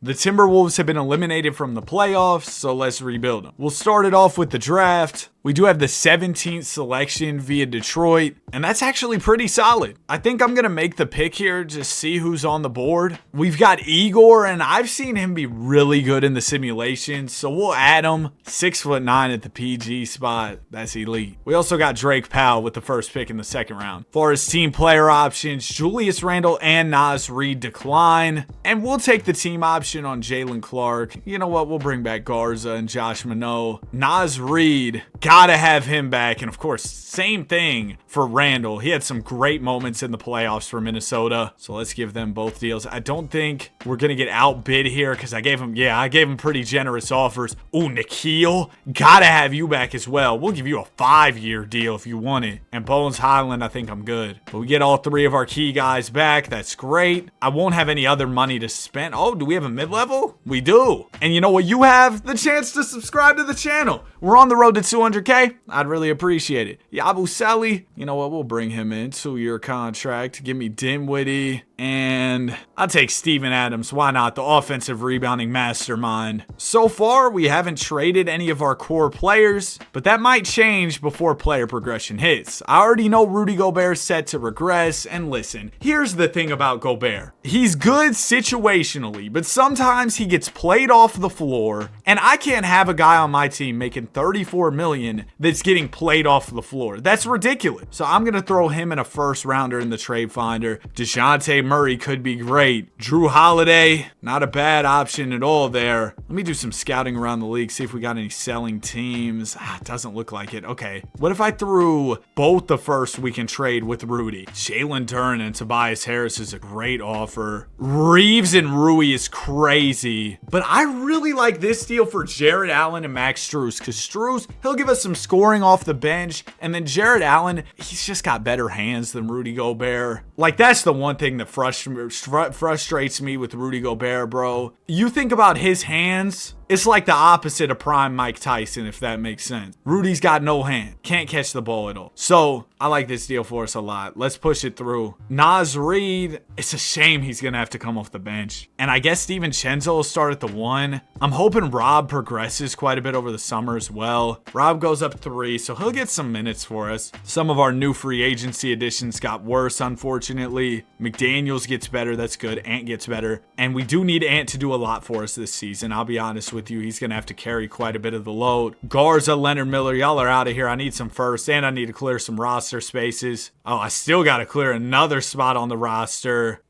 The Timberwolves have been eliminated from the playoffs, so let's rebuild them. We'll start it off with the draft. We do have the 17th selection via Detroit, and that's actually pretty solid. I think I'm going to make the pick here to see who's on the board. We've got Igor, and I've seen him be really good in the simulation, so we'll add him. 6'9" at the PG spot. That's elite. We also got Drake Powell with the first pick in the second round. For his team player options, Julius Randle and Naz Reid decline, and we'll take the team option on Jalen Clark. You know what? We'll bring back Garza and Josh Minot. Naz Reid, gotta have him back. And of course, same thing for Randall. He had some great moments in the playoffs for Minnesota. So let's give them both deals. I don't think we're going to get outbid here because I gave him pretty generous offers. Ooh, Nikola, gotta have you back as well. We'll give you a 5-year deal if you want it. And Bones Highland, I think I'm good. But we get all 3 of our key guys back. That's great. I won't have any other money to spend. Oh, do we have a mid-level? We do. And you know what? You have the chance to subscribe to the channel. We're on the road to 200K. I'd really appreciate it. Yabusele, you know what? We'll bring him in. 2-year contract. Give me Dinwiddie. And I'll take Steven Adams. Why not? The offensive rebounding mastermind. So far, we haven't traded any of our core players, but that might change before player progression hits. I already know Rudy Gobert's set to regress. And listen, here's the thing about Gobert. He's good situationally, but sometimes he gets played off the floor, and I can't have a guy on my team making $34 million that's getting played off the floor. That's ridiculous. So I'm going to throw him in a first rounder in the trade finder. DeJounte Murray could be great. Drew Holiday, not a bad option at all there. Let me do some scouting around the league, see if we got any selling teams. It doesn't look like it. Okay. What if I threw both the first we can trade with Rudy? Jalen Duren and Tobias Harris is a great offer. Reeves and Rui is crazy. But I really like this deal for Jared Allen and Max Strus, because Strus, he'll give us some scoring off the bench, and then Jared Allen, he's just got better hands than Rudy Gobert. Like, that's the one thing that frustrates me with Rudy Gobert, bro. You think about his hands, it's like the opposite of prime Mike Tyson, if that makes sense. Rudy's got no hand. Can't catch the ball at all. So, I like this deal for us a lot. Let's push it through. Naz Reid, it's a shame he's going to have to come off the bench. And I guess Steven Chenzo will start at the 1. I'm hoping Rob progresses quite a bit over the summer as well. Rob goes up 3, so he'll get some minutes for us. Some of our new free agency additions got worse, unfortunately. McDaniels gets better. That's good. Ant gets better. And we do need Ant to do a lot for us this season. I'll be honest with you. He's going to have to carry quite a bit of the load. Garza, Leonard Miller, y'all are out of here. I need some first, and I need to clear some roster spaces. Oh, I still got to clear another spot on the roster.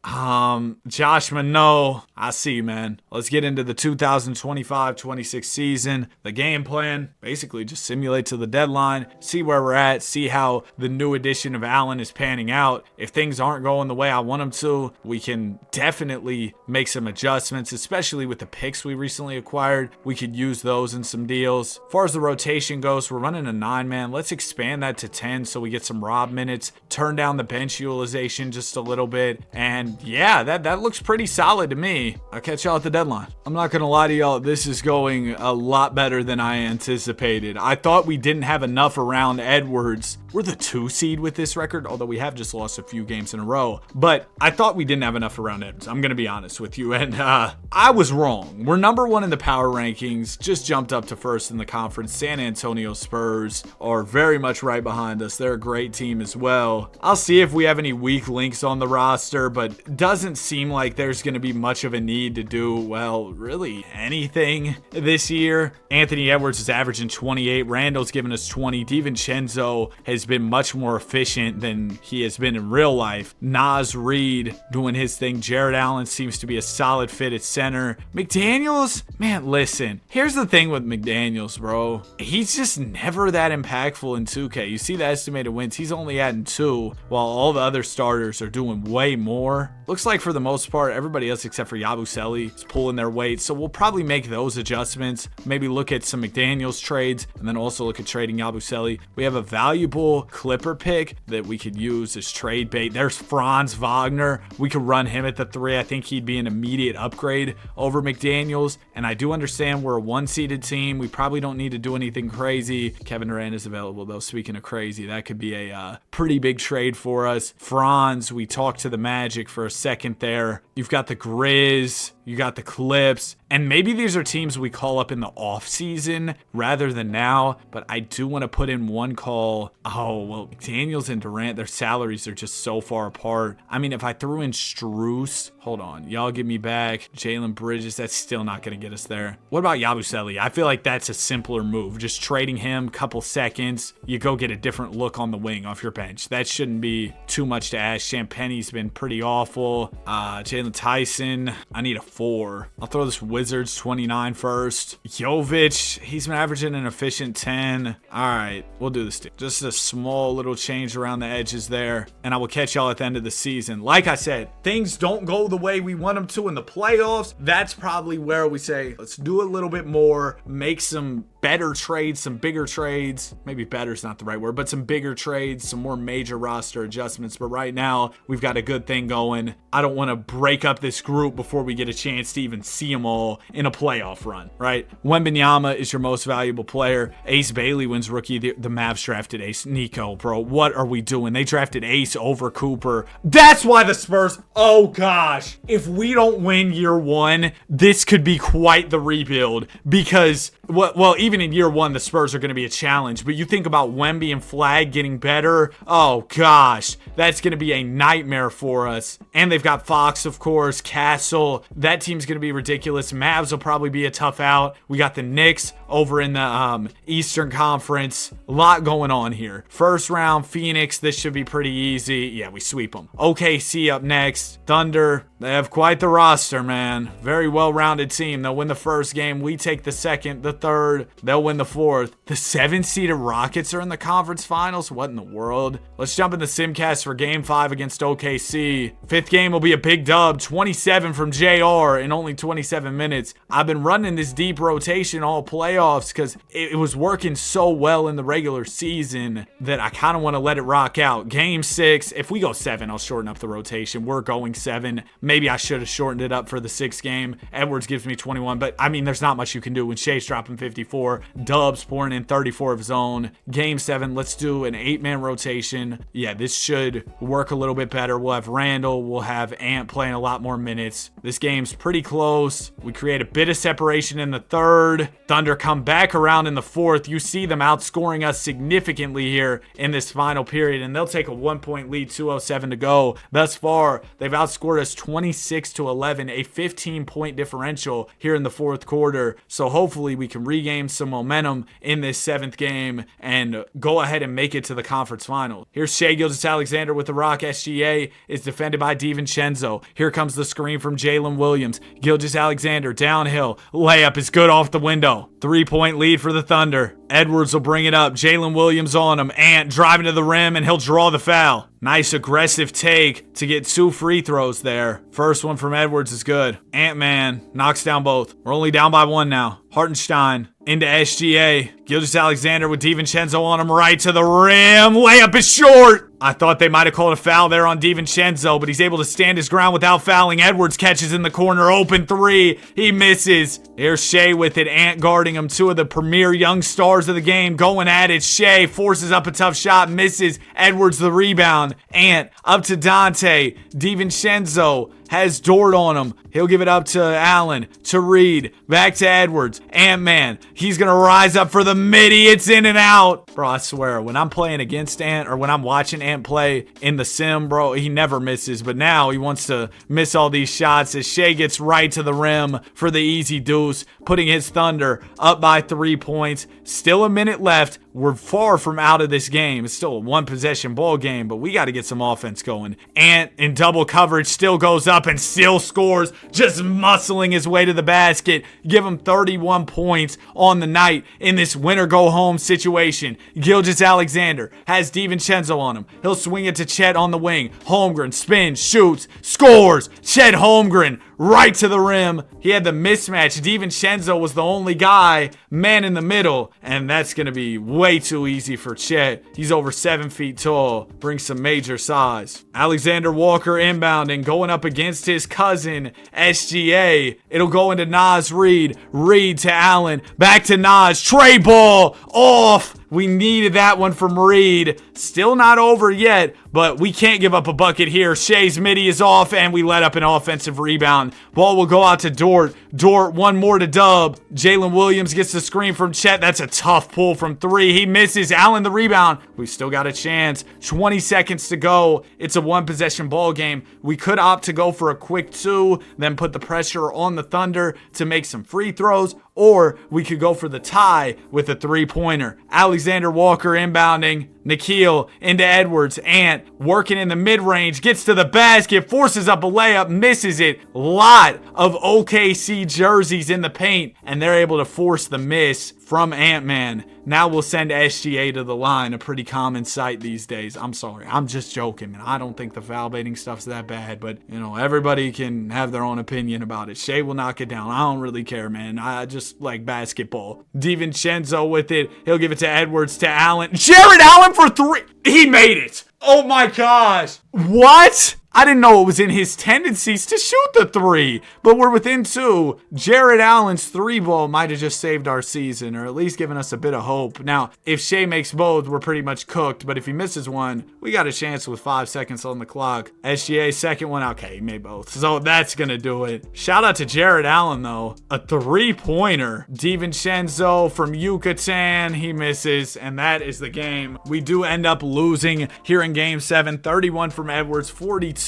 Josh Minot, I see you, man. Let's get into the 2025-26 season. The game plan, basically just simulate to the deadline, see where we're at, see how the new addition of Allen is panning out. If things aren't going the way I want them to, we can definitely make some adjustments, especially with the picks we recently acquired. We could use those in some deals. As far as the rotation goes, we're running a 9-man. Let's expand that to 10 so we get some Rob minutes, turn down the bench utilization just a little bit, and yeah, that looks pretty solid to me. I'll catch y'all at the deadline. I'm not gonna lie to y'all, this is going a lot better than I anticipated. I thought we didn't have enough around Edwards. We're the 2 seed with this record, although we have just lost a few games in a row. But I thought we didn't have enough around Edwards. I'm gonna be honest with you, and I was wrong. We're number 1 in the power rankings, just jumped up to 1st in the conference. San Antonio Spurs are very much right behind us. They're a great team as well. I'll see if we have any weak links on the roster, but doesn't seem like there's going to be much of a need to do, well, really anything this year. Anthony Edwards is averaging 28. Randall's giving us 20. DiVincenzo has been much more efficient than he has been in real life. Naz Reid doing his thing. Jared Allen seems to be a solid fit at center. McDaniels, man, listen, here's the thing with McDaniels, bro. He's just never that impactful in 2K. You see the estimated wins. He's only adding 2, while all the other starters are doing way more. Looks like for the most part, everybody else except for Yabusele is pulling their weight. So we'll probably make those adjustments. Maybe look at some McDaniels trades and then also look at trading Yabusele. We have a valuable Clipper pick that we could use as trade bait. There's Franz Wagner. We could run him at the 3. I think he'd be an immediate upgrade over McDaniels. And I do understand we're a 1-seeded team. We probably don't need to do anything crazy. Kevin Durant is available though. Speaking of crazy, that could be a Pretty big trade for us. Franz, we talked to the Magic for a second there. You've got the Grizz, you got the Clips, and maybe these are teams we call up in the offseason rather than now, but I do want to put in one call. Oh, well, Daniels and Durant, their salaries are just so far apart. I mean, if I threw in Strus, hold on, y'all give me back Jalen Bridges, that's still not going to get us there. What about Yabusele? I feel like that's a simpler move. Just trading him, couple seconds, you go get a different look on the wing off your bench. That shouldn't be too much to ask. Champagne's been pretty awful. Jalen Tyson, I need a 4. I'll throw this Wizards 29 first. Jokic, he's been averaging an efficient 10. All right, we'll do this. Just a small little change around the edges there, and I will catch y'all at the end of the season. Like I said, things don't go the way we want them to in the playoffs. That's probably where we say, let's do a little bit more, make some better trades, some bigger trades. Maybe better is not the right word, but some bigger trades, some more major roster adjustments. But right now, we've got a good thing going. I don't want to break up this group before we get a chance to even see them all in a playoff run, right? Wembanyama is your most valuable player. Ace Bailey wins rookie. The Mavs drafted Ace. Nico, bro, what are we doing? They drafted Ace over Cooper. That's why the Spurs, oh gosh, if we don't win year one, this could be quite the rebuild because, well, even in year one, the Spurs are going to be a challenge. But you think about Wemby and Flag getting better. Oh gosh, that's going to be a nightmare for us. And they've got Fox, of course, Castle. That team's going to be ridiculous. Mavs will probably be a tough out. We got the Knicks over in the Eastern Conference. A lot going on here. First round, Phoenix. This should be pretty easy. Yeah, we sweep them. OKC up next. Thunder. They have quite the roster, man. Very well-rounded team. They'll win the first game. We take the second, the third. They'll win the fourth. The 7-seeded Rockets are in the conference finals. What in the world? Let's jump in the Simcast for game 5 against OKC. Fifth game will be a big dub. 27 from JR in only 27 minutes. I've been running this deep rotation all playoffs because it was working so well in the regular season that I kind of want to let it rock out. Game 6, if we go 7, I'll shorten up the rotation. We're going 7. Maybe I should have shortened it up for the 6th game. Edwards gives me 21, but I mean, there's not much you can do when Shea's dropping 54. Dubs pouring in 34 of his own. Game 7, let's do an 8-man rotation. Yeah, this should work a little bit better. We'll have Randall. We'll have Ant playing a lot more minutes. This game's pretty close. We create a bit of separation in the third. Thunder come back around in the fourth. You see them outscoring us significantly here in this final period, and they'll take a 1-point lead, 2:07 to go. Thus far, they've outscored us 26-11, a 15-point differential here in the fourth quarter. So hopefully we can regain some momentum in this 7th game and go ahead and make it to the conference final. Here's Shai Gilgeous-Alexander with the Rock. SGA is defended by DiVincenzo. Here comes the screen from Jalen Williams. Gilgeous-Alexander downhill. Layup is good off the window. 3-point lead for the Thunder. Edwards will bring it up. Jalen Williams on him. Ant driving to the rim, and he'll draw the foul. Nice aggressive take to get 2 free throws there. First one from Edwards is good. Ant-Man knocks down both. We're only down by 1 now. Hartenstein into SGA. Gilgeous-Alexander with DiVincenzo on him right to the rim. Layup is short. I thought they might have called a foul there on DiVincenzo, but he's able to stand his ground without fouling. Edwards catches in the corner. Open 3. He misses. Here's Shai with it. Ant guarding him. 2 of the premier young stars of the game going at it. Shai forces up a tough shot. Misses. Edwards the rebound. Ant up to Dante. DiVincenzo has Dort on him. He'll give it up to Allen, to Reed, back to Edwards. Ant-Man, he's going to rise up for the midi. It's in and out. Bro, I swear, when I'm playing against Ant or when I'm watching Ant play in the sim, bro, he never misses. But now he wants to miss all these shots as Shai gets right to the rim for the easy deuce, putting his Thunder up by 3 points. Still a minute left. We're far from out of this game. It's still a 1-possession ball game, but we got to get some offense going. Ant in double coverage still goes up and still scores, just muscling his way to the basket. Give him 31 points on the night in this winner-go-home situation. Gilgeous-Alexander has DiVincenzo on him. He'll swing it to Chet on the wing. Holmgren spins, shoots, scores. Chet Holmgren right to the rim. He had the mismatch. DiVincenzo was the only guy, man in the middle, and that's going to be way too easy for Chet. He's over 7 feet tall, brings some major size. Alexander Walker inbounding, going up against his cousin, SGA. It'll go into Naz Reid. Reid to Allen, back to Naz. Trey ball off. We needed that one from Reed. Still not over yet, but we can't give up a bucket here. Shea's midi is off, and we let up an offensive rebound. Ball will go out to Dort. Dort, one more to Dub. Jalen Williams gets the screen from Chet. That's a tough pull from 3. He misses. Allen the rebound. We still got a chance. 20 seconds to go. It's a one-possession ball game. We could opt to go for a quick 2, then put the pressure on the Thunder to make some free throws, or we could go for the tie with a 3-pointer. Alexander Walker inbounding. Nikola into Edwards. Ant working in the mid-range. Gets to the basket. Forces up a layup. Misses it. Lot of OKC jerseys in the paint. And they're able to force the miss from Ant-Man. Now we'll send SGA to the line. A pretty common sight these days. I'm sorry. I'm just joking, man. I don't think the foul baiting stuff's that bad. But, everybody can have their own opinion about it. Shea will knock it down. I don't really care, man. I just like basketball. DiVincenzo with it. He'll give it to Edwards, to Allen. Jared Allen for 3. He made it. Oh my gosh. What? I didn't know it was in his tendencies to shoot the 3, but we're within 2. Jared Allen's 3 ball might have just saved our season, or at least given us a bit of hope. Now, if Shea makes both, we're pretty much cooked, but if he misses one, we got a chance with 5 seconds on the clock. SGA, second one, okay, he made both. So that's gonna do it. Shout out to Jared Allen, though. A 3-pointer. DiVincenzo from Yucatan, he misses, and that is the game. We do end up losing here in Game 7. 31 from Edwards, 42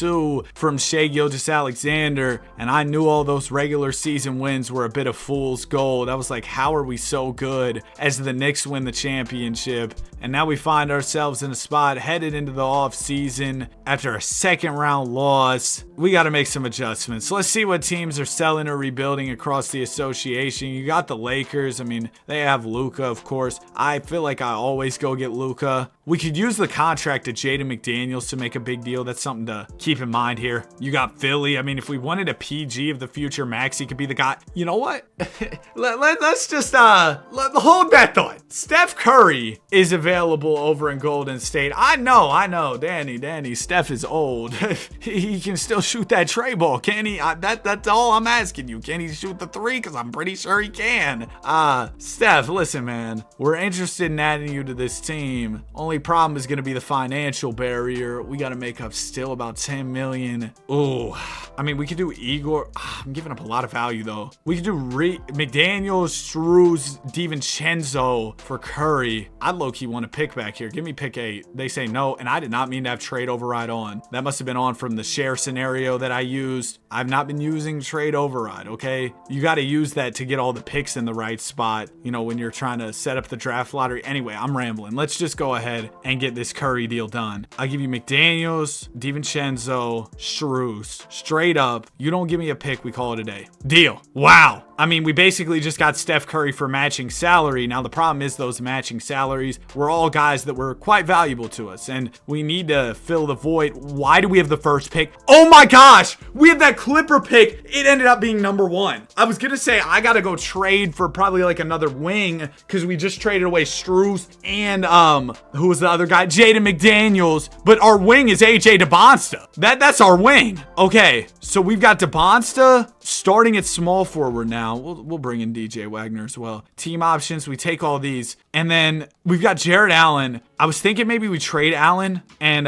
from Shai Gilgeous-Alexander, and I knew all those regular season wins were a bit of fool's gold. I was like, how are we so good as the Knicks win the championship? And now we find ourselves in a spot headed into the offseason after a second-round loss. We got to make some adjustments. Let's see what teams are selling or rebuilding across the association. You got the Lakers. I mean, they have Luka, of course. I feel like I always go get Luka. We could use the contract of Jaden McDaniels to make a big deal. That's something to keep in mind here. You got Philly. I mean, if we wanted a PG of the future, Maxey could be the guy. You know what? Let's just hold that thought. Steph Curry is available over in Golden State. I know. Danny, Steph is old. He can still shoot that tray ball, can he? That's all I'm asking you. Can he shoot the 3? Because I'm pretty sure he can. Steph, listen, man. We're interested in adding you to this team. Only problem is going to be the financial barrier. We got to make up still about 10 million. Ooh, I mean, we could do Igor. I'm giving up a lot of value, though. We could do McDaniels, Struz, DiVincenzo for Curry. I'd low-key want to pick back here. Give me pick 8. They say no, and I did not mean to have trade override on. That must have been on from the share scenario that I used. I've not been using trade override, okay? You got to use that to get all the picks in the right spot, when you're trying to set up the draft lottery. Anyway, I'm rambling. Let's just go ahead and get this Curry deal done. I'll give you McDaniels, DiVincenzo, Struz. Straight up. You don't give me a pick, we call it a day. Deal. Wow. I mean, we basically just got Steph Curry for matching salary. Now, the problem is those matching salaries were all guys that were quite valuable to us, and we need to fill the void. Why do we have the first pick? Oh my gosh! We had that Clipper pick. It ended up being number 1. I was gonna say I gotta go trade for probably like another wing, because we just traded away Struz and who was the other guy? Jaden McDaniels. But our wing is AJ DeBonsta. That's our wing. Okay, so we've got DeBonsta starting at small forward now. We'll bring in DJ Wagner as well. Team options, we take all these. And then we've got Jared Allen. I was thinking maybe we trade Allen and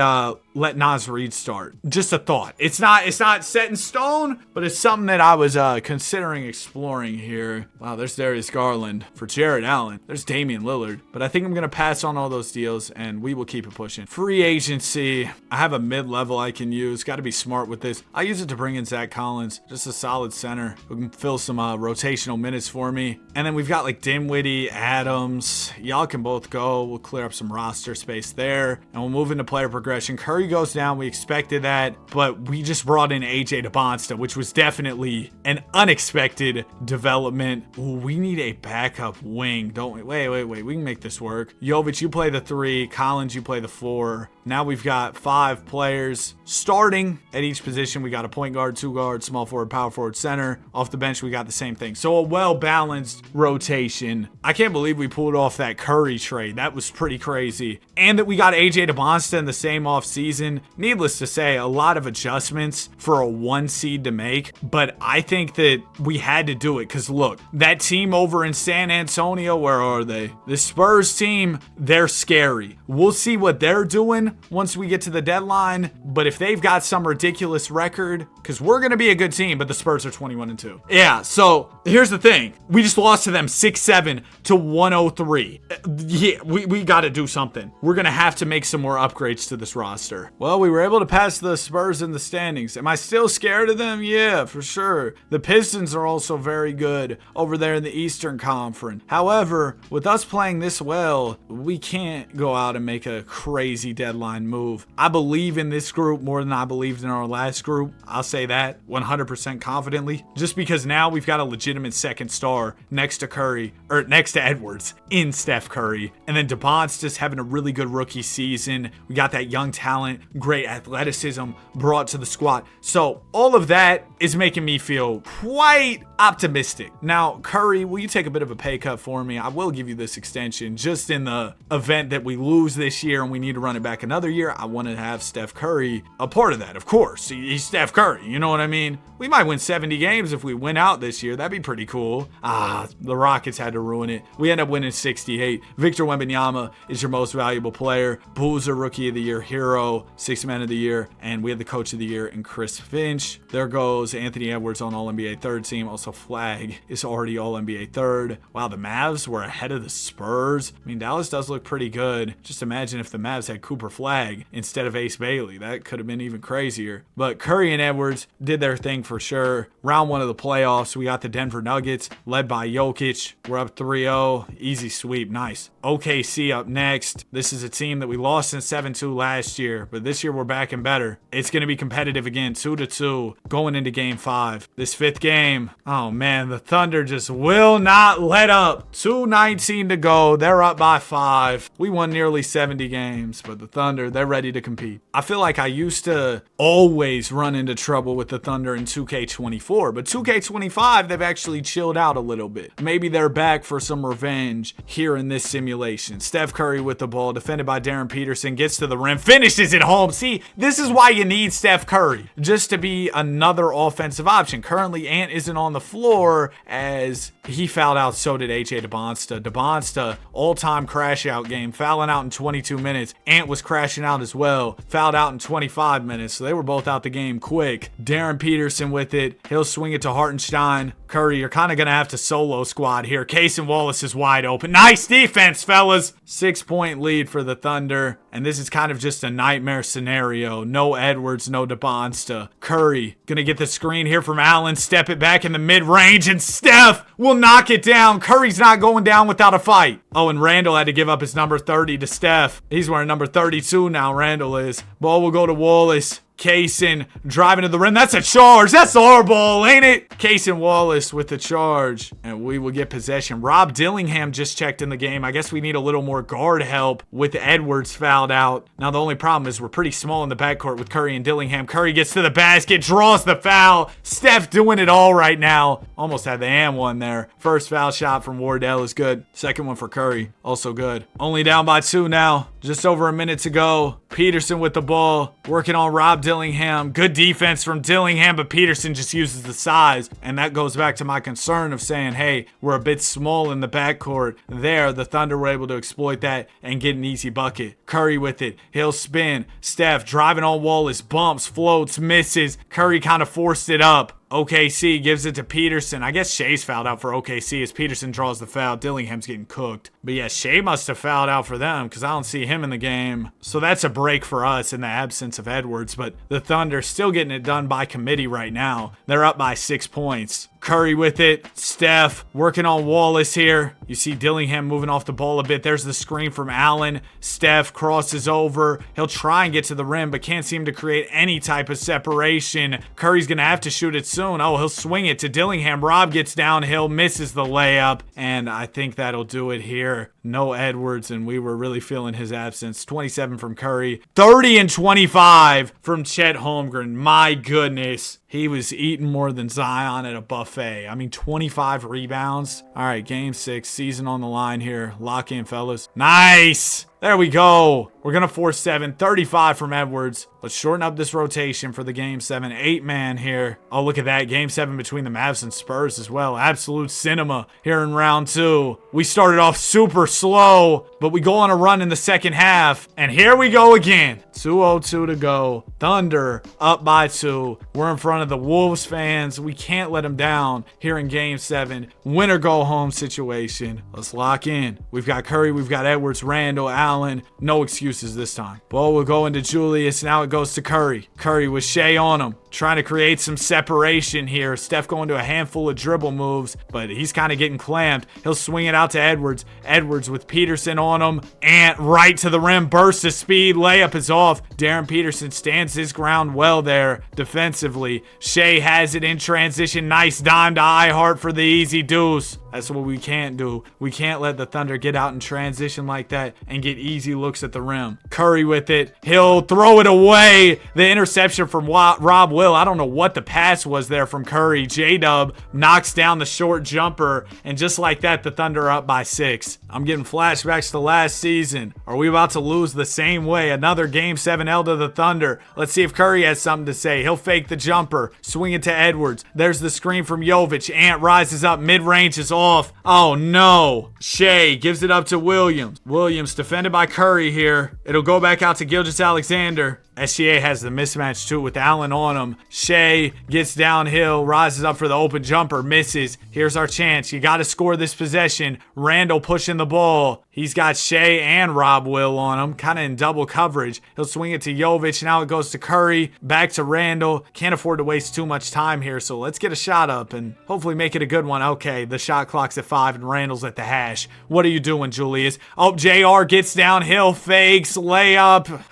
let Naz Reid start. Just a thought. It's not set in stone, but it's something that I was considering exploring here. Wow, there's Darius Garland for Jared Allen. There's Damian Lillard. But I think I'm going to pass on all those deals, and we will keep it pushing. Free agency. I have a mid-level I can use. Got to be smart with this. I use it to bring in Zach Collins. Just a solid center who can fill some rotational minutes for me. And then we've got like Dinwiddie, Adams. Y'all can both go. We'll clear up some roster space there, and we'll move into player progression. Curry goes down. We expected that, but we just brought in AJ DeBonsta, which was definitely an unexpected development. Ooh, we need a backup wing, don't we? Wait. We can make this work. Jovic, you play the 3. Collins, you play the 4. Now we've got 5 players starting at each position. We got a point guard, 2 guards, small forward, power forward, center. Off the bench, we got the same thing. So a well-balanced rotation. I can't believe we pulled off that Curry trade. That was pretty crazy. And that we got AJ DeBonsta in the same offseason. Needless to say, a lot of adjustments for a 1 seed to make. But I think that we had to do it because look, that team over in San Antonio, where are they? The Spurs team, they're scary. We'll see what they're doing once we get to the deadline. But if they've got some ridiculous record, because we're going to be a good team, but the Spurs are 21-2. Yeah, so here's the thing. We just lost to them 6-7 to 103. Yeah, we got to do something. We're going to have to make some more upgrades to this roster. Well, we were able to pass the Spurs in the standings. Am I still scared of them? Yeah, for sure. The Pistons are also very good over there in the Eastern Conference. However, with us playing this well, we can't go out and make a crazy deadline move. I believe in this group more than I believed in our last group. I'll say that 100% confidently, just because now we've got a legitimate second star next to Curry, or next to Edwards in Steph Curry. And then DeBonsta's having a really good rookie season. We got that young talent, great athleticism brought to the squad. So all of that is making me feel quite optimistic. Now, Curry, will you take a bit of a pay cut for me? I will give you this extension just in the event that we lose this year and we need to run it back another year. I want to have Steph Curry a part of that, of course. He's Steph Curry, you know what I mean? We might win 70 games if we win out this year. That'd be pretty cool. The Rockets had to ruin it. We end up winning 68. Victor Wembanyama is your most valuable player. Boozer, Rookie of the Year, Hero, Sixth Man of the Year, and we had the Coach of the Year in Chris Finch. There goes Anthony Edwards on All-NBA third team. Also, Flag is already All-NBA third. Wow, the Mavs were ahead of the Spurs. I mean, Dallas does look pretty good. Just imagine if the Mavs had Cooper Flag instead of Ace Bailey. That could have been even crazier. But Curry and Edwards did their thing for sure. Round 1 of the playoffs, we got the Denver Nuggets led by Jokic. We're up 3-0. Easy sweep. Nice. OKC up next. This is a team that we lost in 7-2 last year, but this year we're back and better. It's going to be competitive again, 2-2 going into game 5. This 5th game, oh man, the Thunder just will not let up. 2:19 to go. They're up by 5. We won nearly 70 games, but the Thunder, they're ready to compete. I feel like I used to always run into trouble with the Thunder in 2K24, but 2K25, they've actually chilled out a little bit. Maybe they're back for some revenge here in this simulation. Steph Curry with the ball, defended by Darren Peterson, gets to the rim, finishes it home. See, this is why you need Steph Curry, just to be another offensive option. Currently, Ant isn't on the floor as he fouled out. So did AJ DeBonsta. DeBonsta, all-time crash out game, fouling out in 22 minutes. Ant was crashing out as well, fouled out in 25 minutes. So they were both out the game quick. Darren Peterson with it. He'll swing it to Hartenstein. Curry, you're kind of going to have to solo squad here. Casey Wallace is wide open. Nice defense, fellas. 6-point lead for the Thunder. And this is kind of just a nightmare scenario. No Edwards, no DeBonsta. Curry going to get the screen here from Allen. Step it back in the mid-range. And Steph will knock it down. Curry's not going down without a fight. Oh, and Randall had to give up his number 30 to Steph. He's wearing number 32 now, Randall is. Ball will go to Wallace. Kaysen driving to the rim. That's a charge. That's our ball, ain't it? Kaysen Wallace with the charge. And we will get possession. Rob Dillingham just checked in the game. I guess we need a little more guard help with Edwards fouled out. Now, the only problem is we're pretty small in the backcourt with Curry and Dillingham. Curry gets to the basket, draws the foul. Steph doing it all right now. Almost had the and one there. First foul shot from Wardell is good. Second one for Curry, also good. Only down by 2 now. Just over a minute to go. Peterson with the ball, working on Rob Dillingham. Good defense from Dillingham, but Peterson just uses the size. And that goes back to my concern of saying, hey, we're a bit small in the backcourt. There, the Thunder were able to exploit that and get an easy bucket. Curry with it. He'll spin. Steph driving on Wallace. Bumps, floats, misses. Curry kind of forced it up. OKC gives it to Peterson. I guess Shea's fouled out for OKC as Peterson draws the foul. Dillingham's getting cooked. But yeah, Shea must have fouled out for them because I don't see him in the game. So that's a break for us in the absence of Edwards. But the Thunder still getting it done by committee right now. They're up by 6 points. Curry with it. Steph working on Wallace here. You see Dillingham moving off the ball a bit. There's the screen from Allen. Steph crosses over. He'll try and get to the rim, but can't seem to create any type of separation. Curry's going to have to shoot it soon. Oh, he'll swing it to Dillingham. Rob gets downhill, misses the layup, and I think that'll do it here. No Edwards, and we were really feeling his absence. 27 from Curry. 30 and 25 from Chet Holmgren. My goodness. He was eating more than Zion at a buffet. I mean, 25 rebounds. All right, game 6, season on the line here. Lock in, fellas. Nice. There we go. We're going to force 7. 35 from Edwards. Let's shorten up this rotation for the game 7. 8-man here. Oh, look at that. Game 7 between the Mavs and Spurs as well. Absolute cinema here in round 2. We started off super slow, but we go on a run in the second half. And here we go again. 2:02 to go. Thunder up by 2. We're in front of the Wolves fans. We can't let them down here in game 7. Win or go home situation. Let's lock in. We've got Curry. We've got Edwards, Randall, Allen. No excuses this time. Ball will go into Julius. Now it goes to Curry. Curry with Shea on him. Trying to create some separation here. Steph going to a handful of dribble moves, but he's kind of getting clamped. He'll swing it out to Edwards. Edwards with Peterson on him. And right to the rim. Burst of speed. Layup is off. Darren Peterson stands his ground well there defensively. Shea has it in transition. Nice dime to iHeart for the easy deuce. That's what we can't do. We can't let the Thunder get out in transition like that and get easy looks at the rim. Curry with it. He'll throw it away. The interception from Rob Will. I don't know what the pass was there from Curry. J-Dub knocks down the short jumper, and just like that, the Thunder are up by 6. I'm getting flashbacks to last season. Are we about to lose the same way? Another Game 7 L to the Thunder. Let's see if Curry has something to say. He'll fake the jumper. Swing it to Edwards. There's the screen from Jokic. Ant rises up. Mid-range is off. Oh, no. Shea gives it up to Williams. Williams defended by Curry here. It'll go back out to Gilgeous-Alexander. SGA has the mismatch too with Allen on him. Shea gets downhill, rises up for the open jumper, misses. Here's our chance. You got to score this possession. Randall pushing the ball. He's got Shea and Rob Will on him, kind of in double coverage. He'll swing it to Jovic. Now it goes to Curry. Back to Randall. Can't afford to waste too much time here, so let's get a shot up and hopefully make it a good one. Okay, the shot clock's at 5 and Randall's at the hash. What are you doing, Julius? Oh, JR gets downhill, fakes, layup.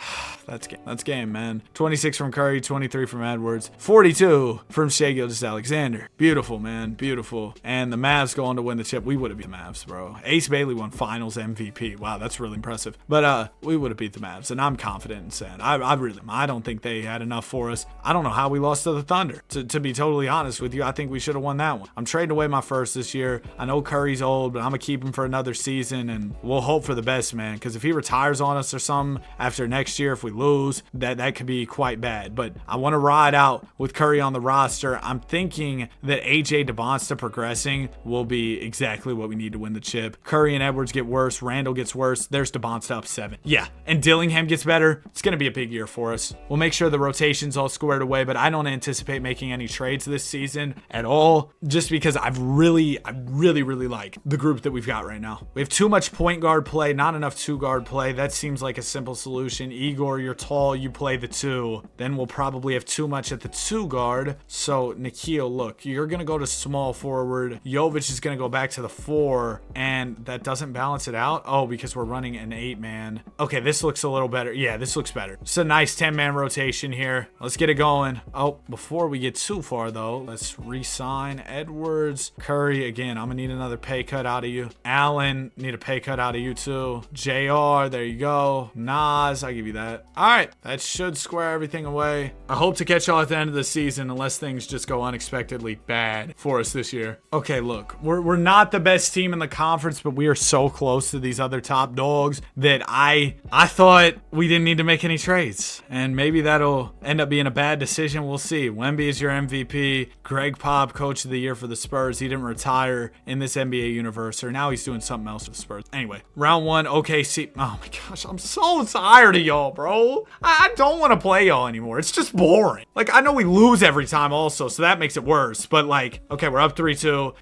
That's game, man. 26 from Curry, 23 from Edwards, 42 from Shea Gilgeous-Alexander. Beautiful, man. Beautiful. And the Mavs go on to win the chip. We would have beat the Mavs, bro. Ace Bailey won finals MVP. Wow, that's really impressive. But we would have beat the Mavs, and I'm confident in saying I don't think they had enough for us. I don't know how we lost to the Thunder. To be totally honest with you, I think we should have won that one. I'm trading away my first this year. I know Curry's old, but I'm going to keep him for another season, and we'll hope for the best, man. Because if he retires on us or something after next year, if we lose, that could be quite bad. But I want to ride out with Curry on the roster. I'm thinking that AJ DeBonsta progressing will be exactly what we need to win the chip. Curry and Edwards get worse. Randall gets worse. There's DeBonsta up 7. Yeah, and Dillingham gets better. It's going to be a big year for us. We'll make sure the rotation's all squared away, but I don't anticipate making any trades this season at all, just because I really like the group that we've got right now. We have too much point guard play, not enough 2-guard play. That seems like a simple solution. Igor, you're tall. You play the 2. Then we'll probably have too much at the 2-guard. So, Nikola, look, you're going to go to small forward. Jovic is going to go back to the 4, and that doesn't balance it out. Oh, because we're running an 8-man. Okay, this looks a little better. Yeah, this looks better. It's a nice 10-man rotation here. Let's get it going. Oh, before we get too far, though, let's re-sign Edwards. Curry, again, I'm going to need another pay cut out of you. Allen, need a pay cut out of you, too. JR, there you go. Nas, I give you that. All right. That should square everything away. I hope to catch y'all at the end of the season unless things just go unexpectedly bad for us this year. Okay, look, we're not the best team in the conference, but we are so close to these other top dogs that I thought we didn't need to make any trades. And maybe that'll end up being a bad decision. We'll see. Wemby is your MVP. Greg Pop, coach of the year for the Spurs. He didn't retire in this NBA universe, or now he's doing something else with the Spurs. Anyway, round 1, OKC. Oh my gosh, I'm so tired of y'all, bro. I don't want to play y'all anymore. It's just boring. Like, I know we lose every time also, so that makes it worse. But like, okay, we're up 3-2.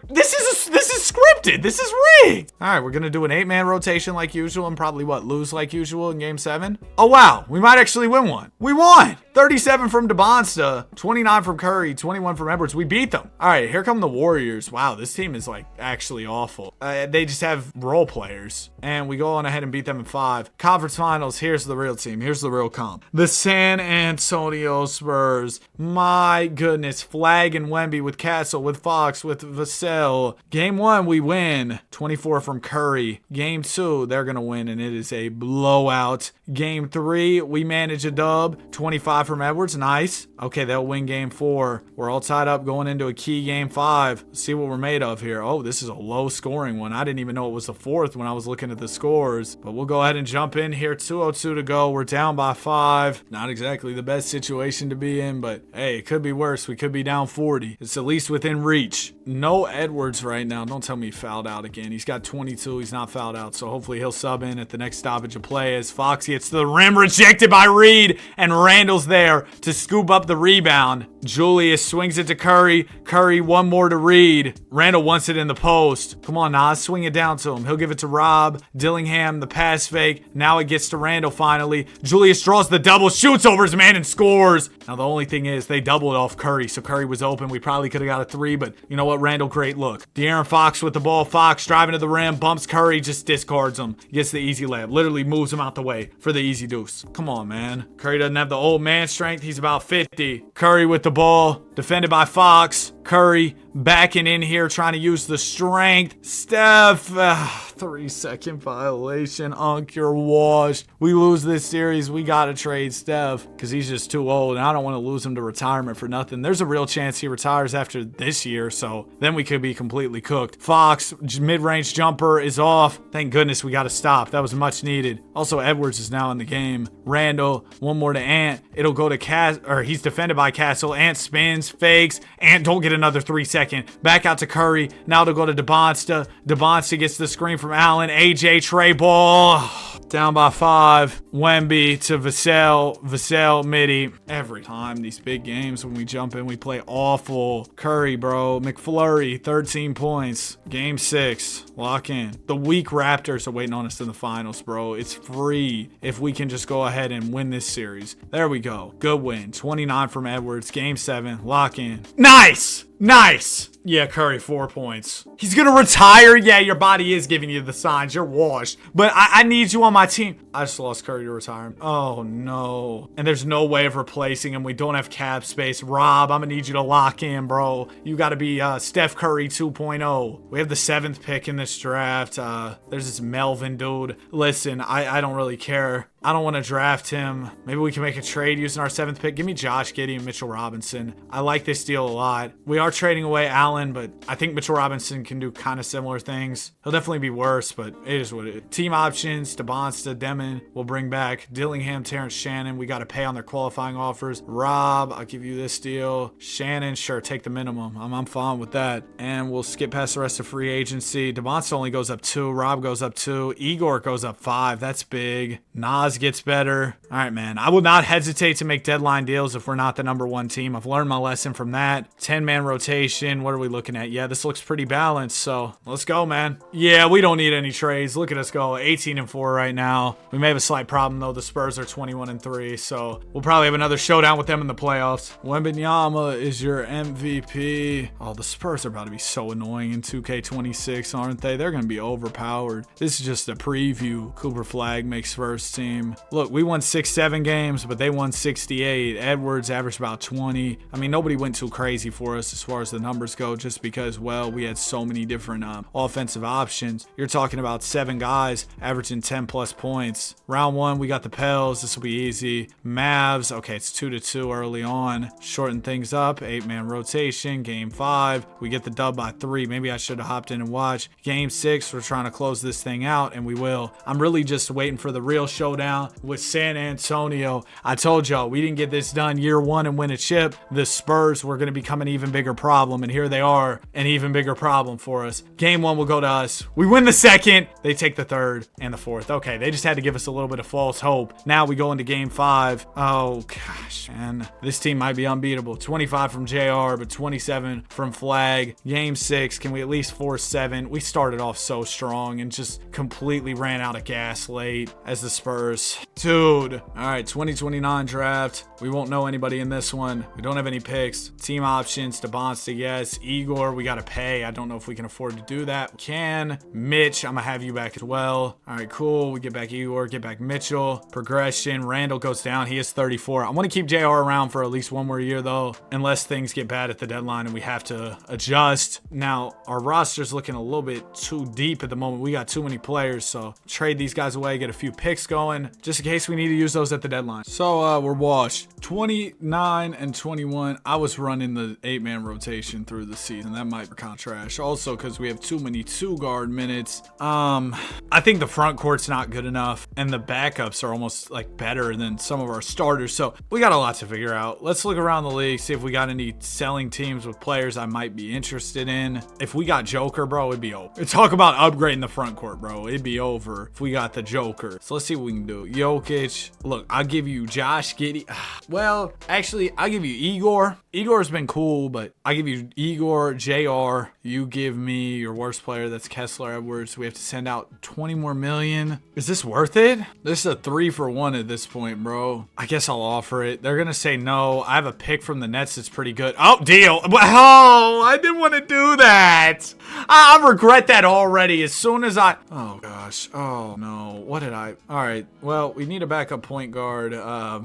This is scripted. This is rigged. All right, we're gonna do an 8-man rotation like usual and probably lose like usual in game 7. Oh wow, we might actually win one. We won. 37 from DeBonsta, 29 from Curry, 21 from Edwards. We beat them. All right, here come the Warriors. Wow, this team is like actually awful. They just have role players, and we go on ahead and beat them in 5. Conference Finals, here's the real team. Here's the real comp. The San Antonio Spurs. My goodness, Flag and Wemby with Castle, with Fox, with Vassell. Game 1, we win. 24 from Curry. Game 2, they're going to win, and it is a blowout. Game 3, we manage a dub. 25 from Edwards. Nice. Okay, they'll win game 4. We're all tied up going into a key game 5. Let's see what we're made of here. Oh, this is a low scoring one. I didn't even know it was the 4th when I was looking at the scores, but we'll go ahead and jump in here. 2:02 to go. We're down by 5. Not exactly the best situation to be in, but hey, it could be worse. We could be down 40. It's at least within reach. No Edwards right now. Don't tell me he fouled out again. He's got 22. He's not fouled out, so hopefully he'll sub in at the next stoppage of play as Fox gets to the rim, rejected by Reed, and Randall's there to scoop up the rebound. Julius swings it to Curry. Curry, one more to Reed. Randall wants it in the post. Come on, Nas, swing it down to him. He'll give it to Rob. Dillingham, the pass fake. Now it gets to Randall finally. Julius draws the double, shoots over his man, and scores. Now the only thing is they doubled off Curry, so Curry was open. We probably could have got a 3, but you know what? Randall, great look. De'Aaron Fox with the ball. Fox driving to the rim, bumps Curry, just discards him. Gets the easy layup. Literally moves him out the way for the easy deuce. Come on, man. Curry doesn't have the old man strength. He's about 50. Curry with the ball, defended by Fox. Curry backing in here, trying to use the strength. Steph, 3-second violation. You're washed. We lose this series. We got to trade Steph because he's just too old, and I don't want to lose him to retirement for nothing. There's a real chance he retires after this year, so then we could be completely cooked. Fox, mid-range jumper is off. Thank goodness we got to stop. That was much needed. Also, Edwards is now in the game. Randall, one more to Ant. It'll go to he's defended by Castle. Ant spins, fakes. Ant don't get another 3-second. Back out to Curry. Now it'll go to DeBonsta. DeBonsta gets the screen from Allen. AJ Trey ball. Down by 5. Wemby to Vassell. Vassell, midi. Every time these big games when we jump in, we play awful. Curry, bro. McFlurry, 13 points. Game 6. Lock in. The weak Raptors are waiting on us in the finals, bro. It's free if we can just go ahead and win this series. There we go. Good win. 29 from Edwards. Game 7. Lock in. Nice! Nice! Yeah, Curry, 4 points. He's gonna retire? Yeah, your body is giving you the signs. You're washed. But I need you on my team. I just lost Curry to retirement. Oh, no. And there's no way of replacing him. We don't have cap space. Rob, I'm gonna need you to lock in, bro. You gotta be Steph Curry 2.0. We have the 7th pick in this draft. There's this Melvin dude. Listen, I don't really care. I don't want to draft him. Maybe we can make a trade using our 7th pick. Give me Josh Giddey and Mitchell Robinson. I like this deal a lot. We are trading away Allen, but I think Mitchell Robinson can do kind of similar things. He'll definitely be worse, but it is what it is. Team options, DeBonsta, Demon, we'll bring back Dillingham, Terrence Shannon. We got to pay on their qualifying offers. Rob, I'll give you this deal. Shannon, sure, take the minimum. I'm fine with that. And we'll skip past the rest of free agency. DeBonsta only goes up 2. Rob goes up 2. Igor goes up 5. That's big. Nas gets better. All right, man. I will not hesitate to make deadline deals if we're not the number 1 team. I've learned my lesson from that. 10-man rotation. What are we looking at? Yeah, this looks pretty balanced, so let's go, man. Yeah, we don't need any trades. Look at us go. 18-4 right now. We may have a slight problem, though. The Spurs are 21-3, so we'll probably have another showdown with them in the playoffs. Wembanyama is your MVP. Oh, the Spurs are about to be so annoying in 2K26, aren't they? They're going to be overpowered. This is just a preview. Cooper Flag makes first team. Look, we won 6-7 games, but they won 68. Edwards averaged about 20. I mean, nobody went too crazy for us as far as the numbers go, just because, well, we had so many different offensive options. You're talking about 7 guys averaging 10 plus points. Round 1, we got the Pels. This will be easy. Mavs, okay, it's 2-2 early on. Shorten things up. 8-man rotation. Game 5, we get the dub by 3. Maybe I should have hopped in and watched. Game 6, we're trying to close this thing out, and we will. I'm really just waiting for the real showdown with San Antonio. I told y'all we didn't get this done year 1 and win a chip. The Spurs were going to become an even bigger problem, and here they are, an even bigger problem for us. Game 1 will go to us. We win the 2nd. They take the 3rd and the 4th. Okay, they just had to give us a little bit of false hope. Now we go into game 5. Oh gosh, man, this team might be unbeatable. 25 from JR, but 27 from Flag. Game 6, can we at least force 7? We started off so strong and just completely ran out of gas late as the Spurs Spurs. Dude. All right, 2029 draft. We won't know anybody in this one. We don't have any picks. Team options, DeBonsta, yes. Igor, we got to pay. I don't know if we can afford to do that. We can. Mitch, I'm going to have you back as well. All right, cool. We get back Igor, get back Mitchell. Progression. Randall goes down. He is 34. I want to keep JR around for at least one more year, though, unless things get bad at the deadline and we have to adjust. Now, our roster's looking a little bit too deep at the moment. We got too many players, so trade these guys away, get a few picks going, just in case we need to use those at the deadline. So, we're washed. 29 and 21. I was running the 8-man rotation through the season. That might be kind of trash. Also, because we have too many 2-guard minutes. I think the front court's not good enough, and the backups are almost like better than some of our starters. So we got a lot to figure out. Let's look around the league, see if we got any selling teams with players I might be interested in. If we got Joker, bro, it'd be over. Talk about upgrading the front court, bro. It'd be over if we got the Joker. So let's see what we can do. Jokic. Look, I'll give you Josh Giddey. Well, actually, I'll give you Igor. Igor's been cool, but I give you Igor, JR. You give me your worst player. That's Kessler Edwards. We have to send out 20 more million. Is this worth it? This is a 3-for-1 at this point, bro. I guess I'll offer it. They're going to say no. I have a pick from the Nets that's pretty good. Oh, deal. Oh, I didn't want to do that. I regret that already as soon as I... Oh, gosh. Oh, no. What did I... All right. Well, we need a backup point guard.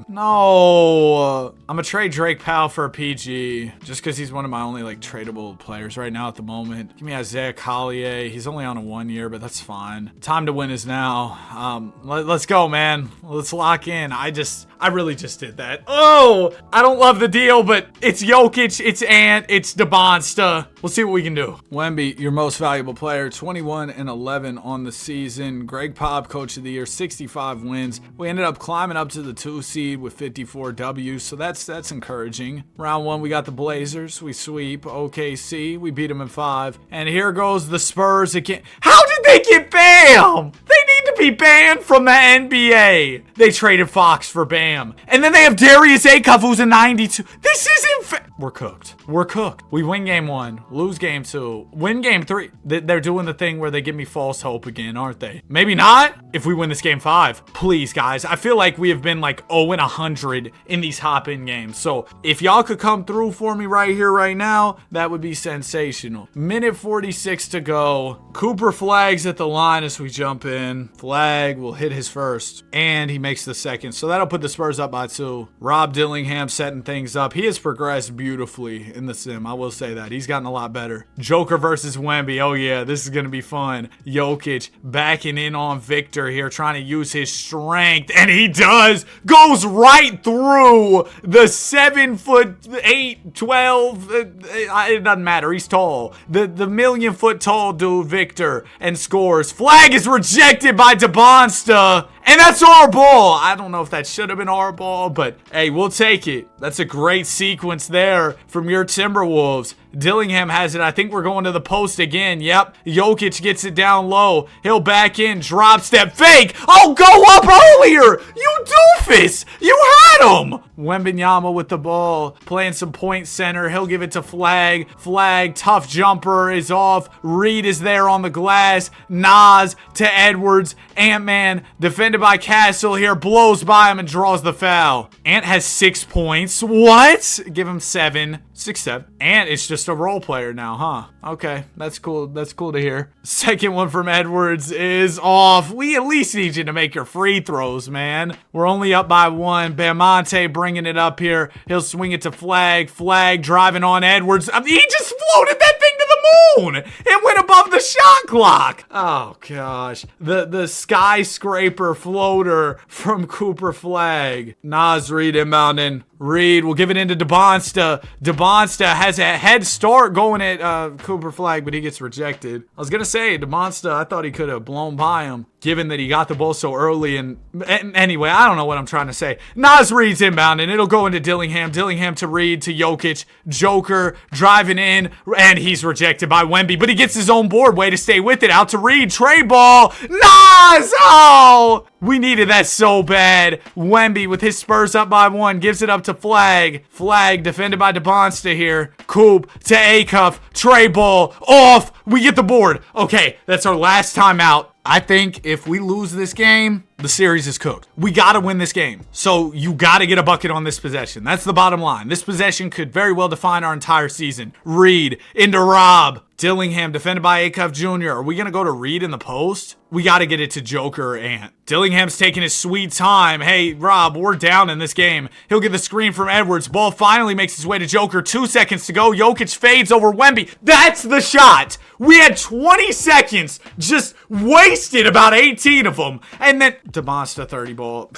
No. I'm going to trade Drake Powell for a PG just because he's one of my only, like, tradable players right now at the moment. Give me Isaiah Collier. He's only on a 1 year, but that's fine. Time to win is now. Let's go, man. Let's lock in. I really just did that. Oh, I don't love the deal, but it's Jokic, it's Ant, it's DeBonsta. We'll see what we can do. Wemby, your most valuable player, 21 and 11 on the season. Greg Pop, coach of the year, 65 wins. We ended up climbing up to the 2 seed with 54 W's, so that's encouraging. Round 1, we got the Blazers. We sweep OKC. We beat them in 5. And here goes the Spurs again. How did they get Bam? They need to be banned from the NBA. They traded Fox for Bam. And then they have Darius Acuff, who's a 92. This isn't we're cooked. We're cooked. We win game 1, lose game 2, win game 3. They're doing the thing where they give me false hope again, aren't they? Maybe not if we win this game 5. Please, guys. I feel like we have been like 0-100 in these hop-in games. So if y'all could come through for me right here, right now, that would be sensational. Minute 46 to go. Cooper flags at the line as we jump in. Flag will hit his first, and he makes the second. So that'll put the Spurs up by 2. Rob Dillingham setting things up. He has progressed beautifully in the sim. I will say that. He's gotten a lot better. Joker versus Wemby. Oh, yeah. This is going to be fun. Jokic backing in on Victor here, trying to use his strength, and he does. Goes right through the 7'8", 12. It doesn't matter. He's tall. The million-foot tall dude, Victor, and scores. Flag is rejected by DeBonsta. And that's our ball. I don't know if that should have been our ball, but hey, we'll take it. That's a great sequence there from your Timberwolves. Dillingham has it. I think we're going to the post again. Yep. Jokic gets it down low. He'll back in. Drop step. Fake. Oh, go up earlier. You doofus. You had him. Wembanyama with the ball. Playing some point center. He'll give it to Flag. Flag. Tough jumper is off. Reed is there on the glass. Nas to Edwards. Ant-Man defended by Castle here. Blows by him and draws the foul. Ant has 6 points. What? Give him 7. 6-7. Ant is just a role player now, huh? Okay, that's cool. That's cool to hear. Second one from Edwards is off. We at least need you to make your free throws, man. We're only up by 1. Bamonte bringing it up here. He'll swing it to Flag. Flag driving on Edwards. He just floated that thing to the moon. It went above the shot clock. Oh, gosh. The skyscraper floater from Cooper Flag. Nas Reed inbounding. Reed will give it into DeBonsta. DeBonsta has a head start going at Cooper Flag, but he gets rejected. I was going to say, DeBonsta, I thought he could have blown by him, given that he got the ball so early. And anyway, I don't know what I'm trying to say. Nas Reed's inbounding. It'll go into Dillingham. Dillingham to Reed to Jokic. Joker driving in, and he's rejected by Wemby, but he gets his own board. Way to stay with it. Out to Reed. Trey ball. Nas! Oh! We needed that so bad. Wemby with his Spurs up by 1 gives it up to Flag. Flag defended by DeBonsta here. Coop to Acuff. Trey ball off. We get the board. Okay, that's our last time out. I think if we lose this game, the series is cooked. We got to win this game. So you got to get a bucket on this possession. That's the bottom line. This possession could very well define our entire season. Reed into Rob. Dillingham defended by Acuff Jr. Are we going to go to Reed in the post? We got to get it to Joker or Ant. Dillingham's taking his sweet time. Hey, Rob, we're down in this game. He'll get the screen from Edwards. Ball finally makes its way to Joker. 2 seconds to go. Jokic fades over Wemby. That's the shot. We had 20 seconds, just wasted about 18 of them. And then DeMonsta 30 ball.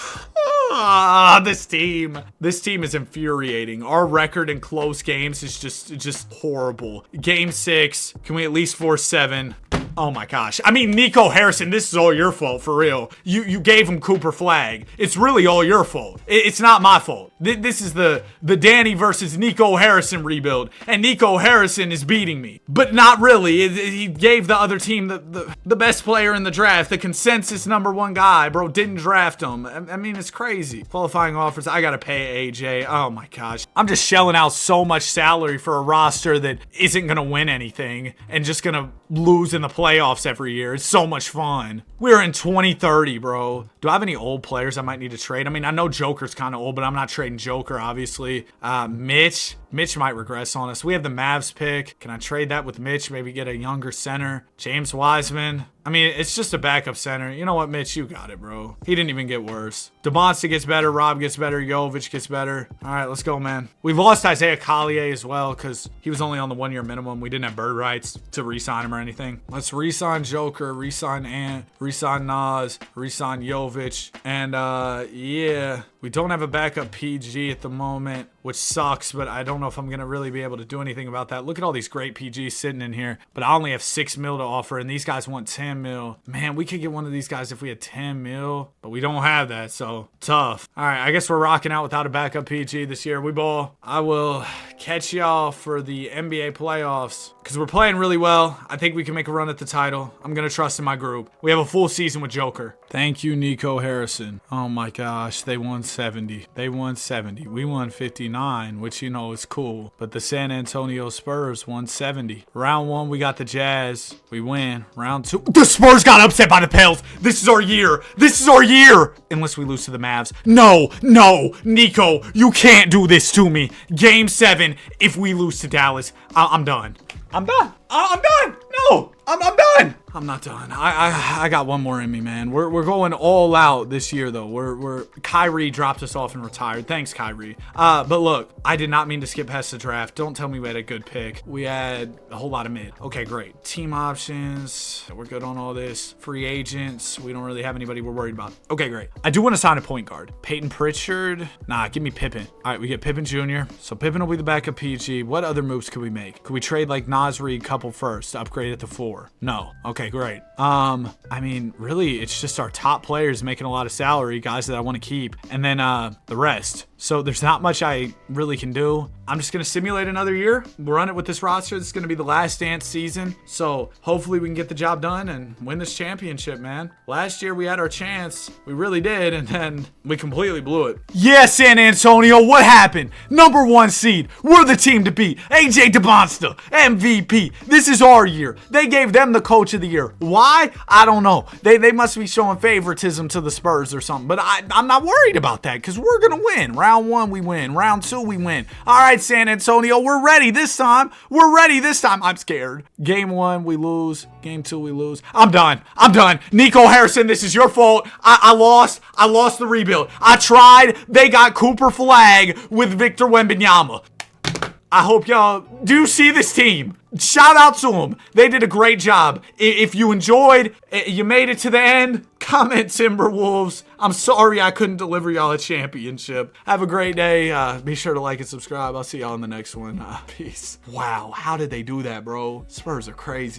This team is infuriating. Our record in close games is just horrible. Game 6, can we at least force 7? Oh my gosh. I mean, Nico Harrison, this is all your fault, for real. You gave him Cooper Flag. It's really all your fault. It's not my fault. This is the Danny versus Nico Harrison rebuild, and Nico Harrison is beating me. But not really. He gave the other team the best player in the draft, the consensus #1 guy. Bro, didn't draft him. I mean, it's crazy. Qualifying offers, I gotta pay AJ. Oh my gosh. I'm just shelling out so much salary for a roster that isn't gonna win anything and just gonna lose in the playoffs every year. It's so much fun. We're in 2030, bro. Do I have any old players I might need to trade? I mean, I know Joker's kind of old, but I'm not trading Joker, obviously. Mitch might regress on us. We have the Mavs pick. Can I trade that with Mitch? Maybe get a younger center. James Wiseman. I mean, it's just a backup center. You know what, Mitch? You got it, bro. He didn't even get worse. DeMonsta gets better. Rob gets better. Jovic gets better. All right, let's go, man. We lost Isaiah Collier as well because he was only on the 1-year minimum. We didn't have bird rights to re-sign him or anything. Let's re-sign Joker, re-sign Ant, re-sign Nas, re-sign Jovic. And, yeah. We don't have a backup PG at the moment, which sucks, but I don't know if I'm going to really be able to do anything about that. Look at all these great PGs sitting in here, but I only have 6 mil to offer, and these guys want 10 mil. Man, we could get one of these guys if we had 10 mil, but we don't have that, so tough. All right, I guess we're rocking out without a backup PG this year. We ball. I will catch y'all for the NBA playoffs because we're playing really well. I think we can make a run at the title. I'm going to trust in my group. We have a full season with Joker. Thank you, Nico Harrison. Oh my gosh, they won 70. They won 70. We won 59, which, you know, is cool. But the San Antonio Spurs won 70. Round 1, we got the Jazz. We win. Round 2, the Spurs got upset by the Pels. This is our year. This is our year. Unless we lose to the Mavs. No, Nico, you can't do this to me. Game 7, if we lose to Dallas, I'm done. I'm done. No, I'm done. I'm not done. I got one more in me, man. We're going all out this year, though. We're Kyrie dropped us off and retired. Thanks, Kyrie. But look, I did not mean to skip past the draft. Don't tell me we had a good pick. We had a whole lot of mid. Okay, great. Team options. We're good on all this. Free agents. We don't really have anybody we're worried about. Okay, great. I do want to sign a point guard. Peyton Pritchard. Nah, give me Pippen. All right, we get Pippen Jr. So Pippen will be the backup PG. What other moves could we make? Could we trade like Nas Reed couple first to upgrade at the 4? No. Okay, great. I mean, really, it's just our top players making a lot of salary, guys that I want to keep, and then the rest. So there's not much I really can do. I'm just going to simulate another year. We'll run it with this roster. This is going to be the last dance season. So hopefully we can get the job done and win this championship, man. Last year we had our chance. We really did. And then we completely blew it. Yeah, San Antonio, what happened? #1 seed. We're the team to beat. AJ DeMonsta, MVP. This is our year. They gave them the coach of the year. Why? I don't know. They must be showing favoritism to the Spurs or something. But I'm not worried about that because we're going to win. Round 1, we win. Round 2, we win. All right, San Antonio, we're ready this time. We're ready this time. I'm scared. Game 1, we lose. Game 2, we lose. I'm done. Nico Harrison, this is your fault. I lost. I lost the rebuild. I tried. They got Cooper Flag with Victor Wembanyama. I hope y'all do see this team. Shout out to them. They did a great job. If you enjoyed, you made it to the end, comment Timberwolves. I'm sorry I couldn't deliver y'all a championship. Have a great day. Be sure to like and subscribe. I'll see y'all in the next one. Peace. Wow, how did they do that, bro? Spurs are crazy.